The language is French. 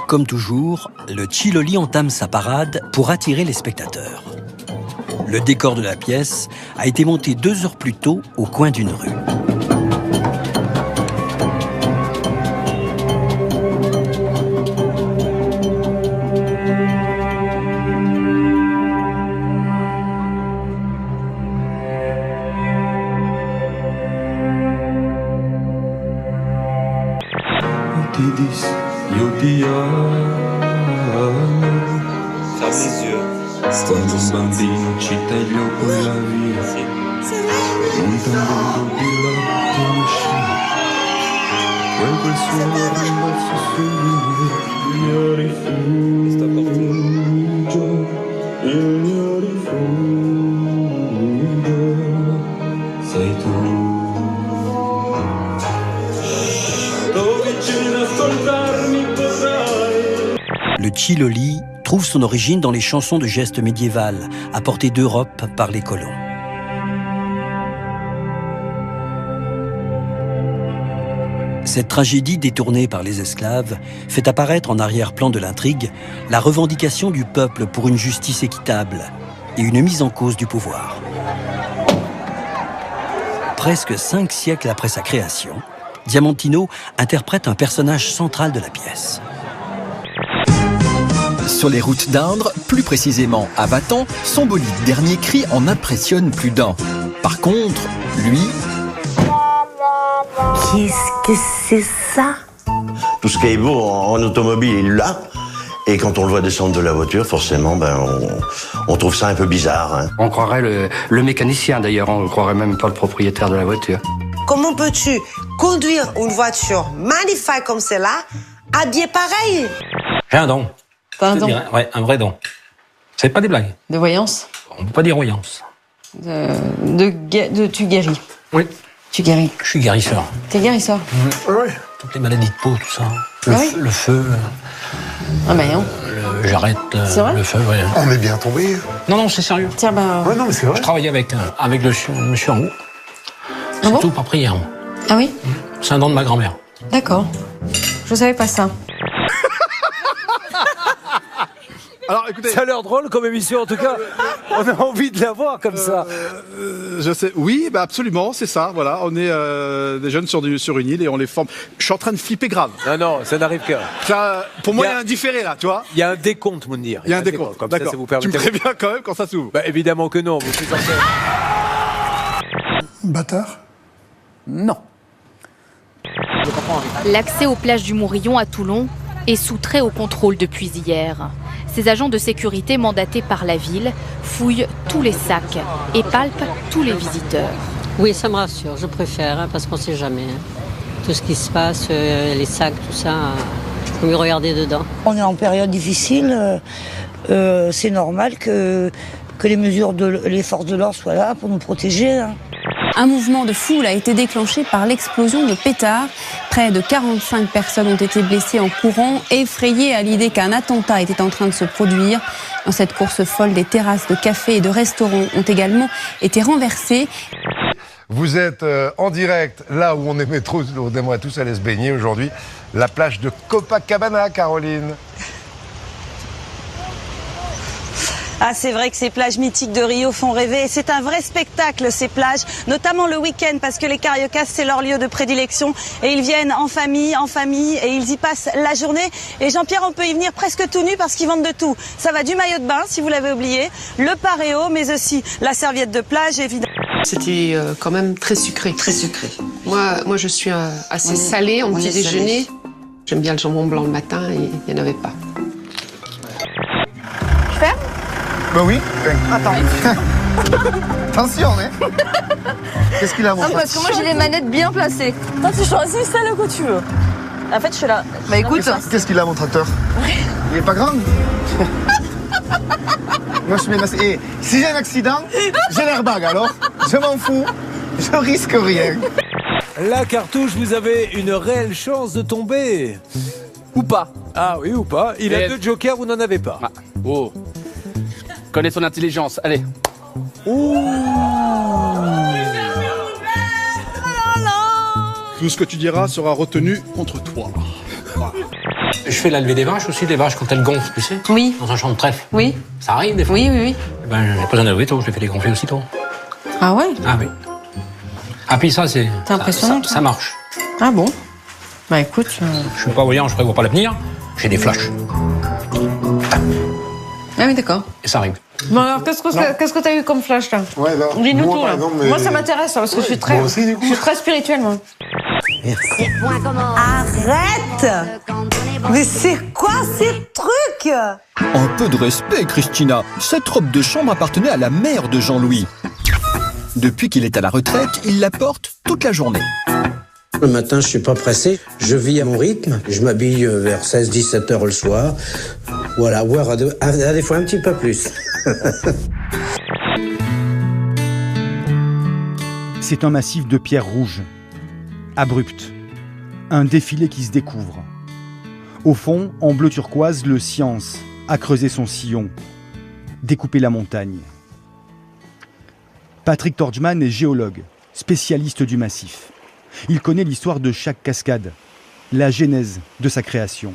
Comme toujours, le Tchiloli entame sa parade pour attirer les spectateurs. Le décor de la pièce a été monté 2 heures plus tôt au coin d'une rue. Ferme les yeux. Quando un bambino ci tagliò quella via, montando di latte in scia, quel suono rimbalzo su di me, il mio rifugio, il mio rifugio, sei tu. Sto vicino ad ascoltarmi potrai. Le Tchiloli trouve son origine dans les chansons de gestes médiévales apportées d'Europe par les colons. Cette tragédie détournée par les esclaves fait apparaître en arrière-plan de l'intrigue la revendication du peuple pour une justice équitable et une mise en cause du pouvoir. Presque 5 siècles après sa création, Diamantino interprète un personnage central de la pièce. Sur les routes d'Indre, plus précisément à Vatan, son bolide dernier cri en impressionne plus d'un. Par contre, lui... Qu'est-ce que c'est ça? Tout ce qui est beau en automobile, il l'a. Et quand on le voit descendre de la voiture, forcément, on trouve ça un peu bizarre. Hein. On croirait le mécanicien, d'ailleurs. On ne croirait même pas le propriétaire de la voiture. Comment peux-tu conduire une voiture magnifique comme celle-là, habillée pareil? J'ai un don. T'as un don? Ouais, un vrai don. C'est pas des blagues. De voyance? On peut pas dire voyance. Tu guéris? Oui. Tu guéris? Je suis guérisseur. T'es guérisseur? Oui. Toutes les maladies de peau, tout ça. Le feu. Ah bah non. J'arrête le feu, ouais. On est bien tombé. Non, c'est sérieux. Tiens, bah... Ouais, non, mais c'est vrai. Je travaillais avec le monsieur en haut. C'est tout par prière. Ah oui? C'est un don de ma grand-mère. D'accord. Je savais pas ça. Alors, écoutez, ça a l'air drôle comme émission, en tout cas. On a envie de la voir comme ça. Je sais. Oui, bah absolument, c'est ça. Voilà, on est des jeunes sur une île et on les forme. Je suis en train de flipper grave. Non, ça n'arrive que. Ça, pour moi, il y a un différé là, tu vois. Il y a un décompte, Mounir. Il y a un décompte. Comme d'accord. ça vous permet. Tu me préviens quand même quand ça s'ouvre. Bah, évidemment que non. Vous plaisantez. Bâtard. Non. L'accès aux plages du Mourillon à Toulon est soustrait au contrôle depuis hier. Ces agents de sécurité mandatés par la ville fouillent tous les sacs et palpent tous les visiteurs. Oui, ça me rassure, je préfère, parce qu'on ne sait jamais. Tout ce qui se passe, les sacs, tout ça, il faut mieux regarder dedans. On est en période difficile, c'est normal que les forces de l'ordre soient là pour nous protéger. Hein. Un mouvement de foule a été déclenché par l'explosion de pétards. Près de 45 personnes ont été blessées en courant, effrayées à l'idée qu'un attentat était en train de se produire. Dans cette course folle, des terrasses de cafés et de restaurants ont également été renversées. Vous êtes en direct là où on aimerait tous aller se baigner aujourd'hui, la plage de Copacabana, Caroline. Ah, c'est vrai que ces plages mythiques de Rio font rêver. Et c'est un vrai spectacle, ces plages, notamment le week-end, parce que les cariocas, c'est leur lieu de prédilection. Et ils viennent en famille, et ils y passent la journée. Et Jean-Pierre, on peut y venir presque tout nu parce qu'ils vendent de tout. Ça va du maillot de bain, si vous l'avez oublié, le paréo, mais aussi la serviette de plage, évidemment. C'était quand même très sucré. Très sucré. Moi je suis assez salée en petit déjeuner. J'aime bien le jambon blanc le matin et il n'y en avait pas. Je ferme? Bah oui. Attends. Attention, hein. Qu'est-ce qu'il a, mon Non, parce que moi j'ai les manettes bien placées. Toi, tu choisis celle que tu veux. En fait, je suis là. Bah écoute. Qu'est-ce qu'il a, mon tracteur? Il est pas grand. Moi, je suis bien assez. Et si j'ai un accident, j'ai l'airbag, alors je m'en fous. Je risque rien. La cartouche, vous avez une réelle chance de tomber. Ou pas. Ah oui, ou pas. Il a 2 jokers, vous n'en avez pas. Ah. Oh. Connais ton intelligence, allez. Ouh. Tout ce que tu diras sera retenu contre toi. Je fais la levée des vaches aussi, des vaches quand elles gonflent, tu sais. Oui. Dans un champ de trèfle. Oui. Ça arrive des fois. Oui, oui, oui. Eh ben, j'ai pas besoin de lever tôt, je les fais dégonfler aussitôt. Ah ouais? Ah oui. Ah puis ça, c'est... C'est impressionnant. Ça marche. Ah bon? Bah écoute... Je suis pas voyant, je prévois pas l'avenir. J'ai des flashs. Ah oui, d'accord. Et ça arrive. Bon alors, qu'est-ce que t'as eu comme flash, là? Ouais, non. Dis-nous Moi, tout, par là. exemple, mais- Moi, ça m'intéresse, parce que je suis très... Moi aussi, du coup. Je suis très spirituelle, moi. Arrête! Mais c'est quoi ces trucs? Un peu de respect, Christina. Cette robe de chambre appartenait à la mère de Jean-Louis. Depuis qu'il est à la retraite, il la porte toute la journée. Le matin, je suis pas pressé. Je vis à mon rythme. Je m'habille vers 16-17 heures le soir. Voilà, voire à des fois un petit peu plus. C'est un massif de pierres rouges, abruptes. Un défilé qui se découvre. Au fond, en bleu turquoise, le Science a creusé son sillon, découpé la montagne. Patrick Torgman est géologue, spécialiste du massif. Il connaît l'histoire de chaque cascade, la genèse de sa création.